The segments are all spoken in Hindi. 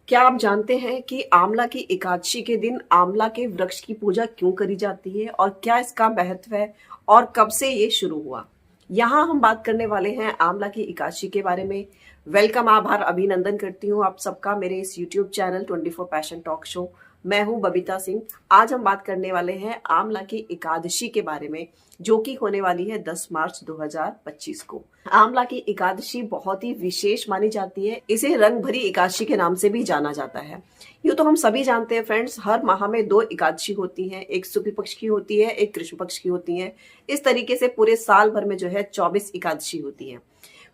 क्या आप जानते हैं कि आंवला की एकादशी के दिन आंवला के वृक्ष की पूजा क्यों करी जाती है और क्या इसका महत्व है और कब से ये शुरू हुआ? यहाँ हम बात करने वाले हैं आंवला की एकादशी के बारे में। वेलकम, आभार, अभिनंदन करती हूँ आप सबका मेरे इस YouTube channel 24 passion talk show. मैं हूँ बबीता सिंह। आज हम बात करने वाले हैं आंवला की एकादशी के बारे में, जो कि होने वाली है 10 मार्च 2025 को। आंवला की एकादशी बहुत ही विशेष मानी जाती है। इसे रंग भरी एकादशी के नाम से भी जाना जाता है। यूँ तो हम सभी जानते हैं फ्रेंड्स, हर माह में 2 एकादशी होती हैं, एक शुक्ल पक्ष की होती है, एक कृष्ण पक्ष की होती है। इस तरीके से पूरे साल भर में जो है 24 एकादशी होती है।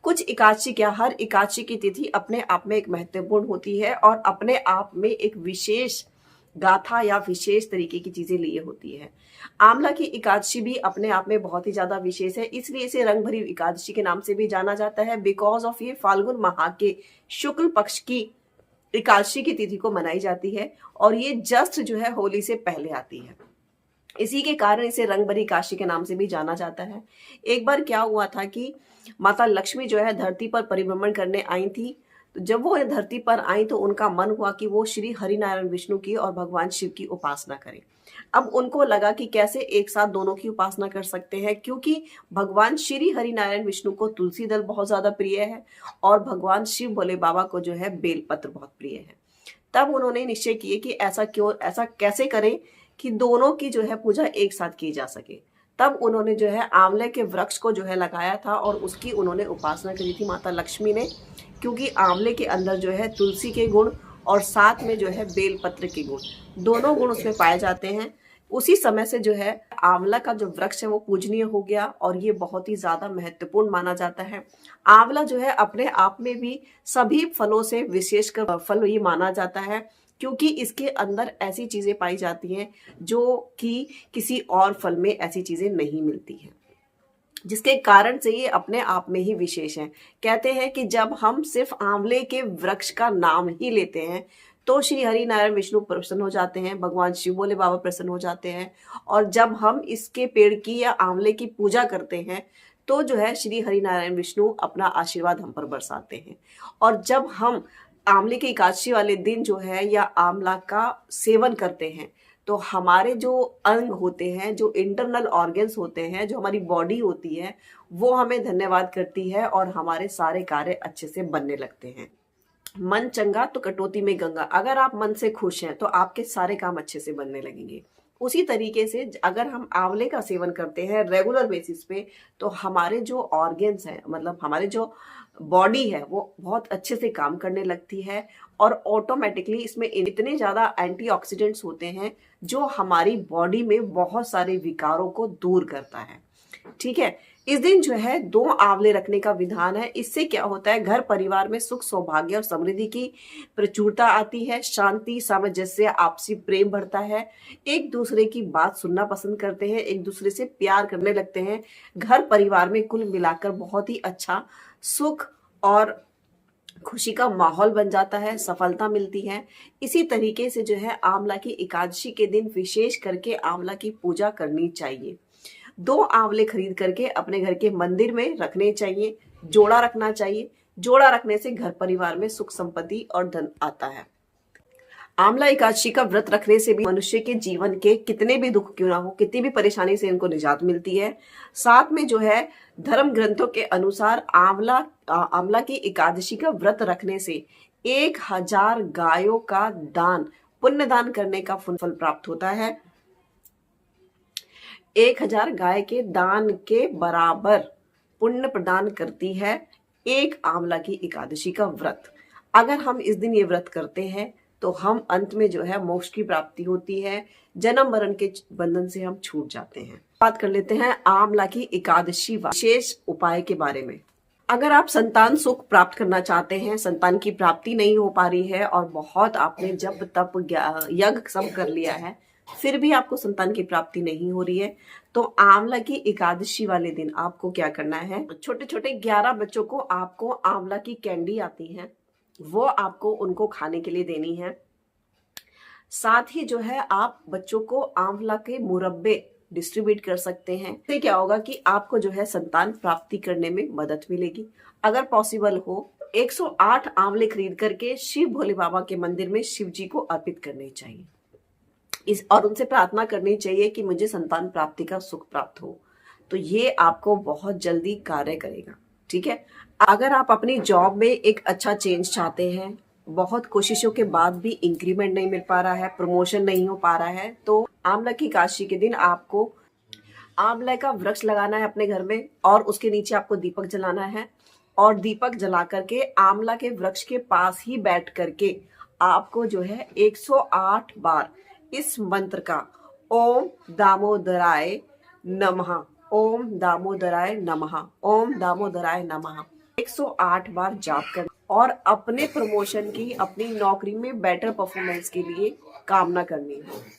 कुछ एकादशी क्या, हर एकादशी की तिथि अपने आप में एक महत्वपूर्ण होती है और अपने आप में एक विशेष गाथा या विशेष तरीके की चीजें लिए होती है। आंवला की एकादशी भी अपने आप में बहुत ही ज्यादा विशेष है, इसलिए इसे रंग भरी एकादशी के नाम से भी जाना जाता है। बिकॉज ऑफ ये फाल्गुन माह के शुक्ल पक्ष की एकादशी की तिथि को मनाई जाती है और ये जस्ट जो है होली से पहले आती है। इसी के कारण इसे रंग भरी एकादशी के नाम से भी जाना जाता है। एक बार क्या हुआ था कि माता लक्ष्मी जो है धरती पर परिभ्रमण करने आई थी। तो जब वो धरती पर आई तो उनका मन हुआ कि वो श्री हरिनारायण विष्णु की और भगवान शिव की उपासना करें। अब उनको लगा कि कैसे एक साथ दोनों की उपासना कर सकते हैं, क्योंकि भगवान श्री हरिनारायण विष्णु को तुलसी दल बहुत ज्यादा प्रिय है और भगवान शिव भोले बाबा को जो है बेलपत्र बहुत प्रिय है। तब उन्होंने निश्चय किए कि ऐसा कैसे करें कि दोनों की जो है पूजा एक साथ की जा सके। तब उन्होंने जो है आंवले के वृक्ष को जो है लगाया था और उसकी उन्होंने उपासना करी थी माता लक्ष्मी ने, क्योंकि आंवले के अंदर जो है तुलसी के गुण और साथ में जो है बेलपत्र के गुण, दोनों गुण उसमें पाए जाते हैं। उसी समय से जो है आंवला का जो वृक्ष है वो पूजनीय हो गया और ये बहुत ही ज्यादा महत्वपूर्ण माना जाता है। आंवला जो है अपने आप में भी सभी फलों से विशेषकर फल ये माना जाता है, क्योंकि इसके अंदर ऐसी चीजें पाई जाती हैं जो कि किसी और फल में ऐसी चीजें नहीं मिलती हैं, जिसके कारण से ये अपने आप में ही विशेष है। कहते हैं कि जब हम सिर्फ आंवले के वृक्ष का नाम ही लेते हैं तो श्री हरि नारायण विष्णु प्रसन्न हो जाते हैं, भगवान शिव भोले बाबा प्रसन्न हो जाते हैं। और जब हम इसके पेड़ की या आंवले की पूजा करते हैं तो जो है श्री हरि नारायण विष्णु अपना आशीर्वाद हम पर बरसाते हैं। और जब हम आंवले की एकादशी वाले दिन जो है या आंवला का सेवन करते हैं तो हमारे जो अंग होते हैं, जो इंटरनल ऑर्गन्स होते हैं, जो हमारी बॉडी होती है, वो हमें धन्यवाद करती है और हमारे सारे कार्य अच्छे से बनने लगते हैं। मन चंगा तो कटौती में गंगा। अगर आप मन से खुश हैं तो आपके सारे काम अच्छे से बनने लगेंगे। उसी तरीके से अगर हम आंवले का सेवन करते हैं रेगुलर बेसिस पे तो हमारे जो ऑर्गन्स हैं, मतलब हमारे जो बॉडी है, वो बहुत अच्छे से काम करने लगती है और ऑटोमेटिकली इसमें इतने ज्यादा एंटीऑक्सीडेंट्स होते हैं जो हमारी बॉडी में बहुत सारे विकारों को दूर करता है। ठीक है, इस दिन जो है 2 आंवले रखने का विधान है। इससे क्या होता है, घर परिवार में सुख सौभाग्य और समृद्धि की प्रचुरता आती है, शांति सामंजस्य आपसी प्रेम बढ़ता है, एक दूसरे की बात सुनना पसंद करते हैं, एक दूसरे से प्यार करने लगते हैं। घर परिवार में कुल मिलाकर बहुत ही अच्छा सुख और खुशी का माहौल बन जाता है, सफलता मिलती है। इसी तरीके से जो है आंवला की एकादशी के दिन विशेष करके आंवला की पूजा करनी चाहिए। 2 आंवले खरीद करके अपने घर के मंदिर में रखने चाहिए, जोड़ा रखना चाहिए। जोड़ा रखने से घर परिवार में सुख संपत्ति और धन आता है। आंवला एकादशी का व्रत रखने से भी मनुष्य के जीवन के कितने भी दुख क्यों ना हो, कितनी भी परेशानी से इनको निजात मिलती है। साथ में जो है धर्म ग्रंथों के अनुसार आंवला की एकादशी का व्रत रखने से 1000 गायों का दान, पुण्य दान करने का फल प्राप्त होता है। 1000 गाय के दान के बराबर पुण्य प्रदान करती है एक आंवला की एकादशी का व्रत। अगर हम इस दिन ये व्रत करते हैं तो हम अंत में जो है मोक्ष की प्राप्ति होती है, जन्म मरण के बंधन से हम छूट जाते हैं। बात कर लेते हैं आंवला की एकादशी विशेष उपाय के बारे में। अगर आप संतान सुख प्राप्त करना चाहते हैं, संतान की प्राप्ति नहीं हो पा रही है और बहुत आपने जब तप यज्ञ सब कर लिया है फिर भी आपको संतान की प्राप्ति नहीं हो रही है, तो आंवला की एकादशी वाले दिन आपको क्या करना है, छोटे छोटे 11 बच्चों को आपको आंवला की कैंडी आती है वो आपको उनको खाने के लिए देनी है। साथ ही जो है आप बच्चों को आंवला के मुरब्बे डिस्ट्रीब्यूट कर सकते हैं। इससे क्या होगा कि आपको जो है संतान प्राप्ति करने में मदद मिलेगी। अगर पॉसिबल हो 108 आंवले खरीद करके शिव भोले बाबा के मंदिर में शिव जी को अर्पित करने चाहिए। और उनसे प्रार्थना करनी चाहिए कि मुझे संतान प्राप्ति का सुख प्राप्त हो। तो ये आपको बहुत जल्दी कार्य करेगा। ठीक है। अगर आप अपनी जॉब में एक अच्छा चेंज चाहते हैं, बहुत कोशिशों के बाद भी इंक्रीमेंट नहीं मिल पा रहा है, प्रमोशन नहीं हो पा रहा है, तो आंवला की एकादशी के दिन आपको आंवला का वृक्ष लगाना है अपने घर में और उसके नीचे आपको दीपक जलाना है और दीपक जला करके आंवला के वृक्ष के पास ही बैठ करके आपको जो है 108 बार इस मंत्र का ओम दामोदराय नमः, ओम दामोदराय नमः, ओम दामोदराय नमः 108 बार जाप कर और अपने प्रमोशन की, अपनी नौकरी में बेटर परफॉर्मेंस के लिए कामना करनी है।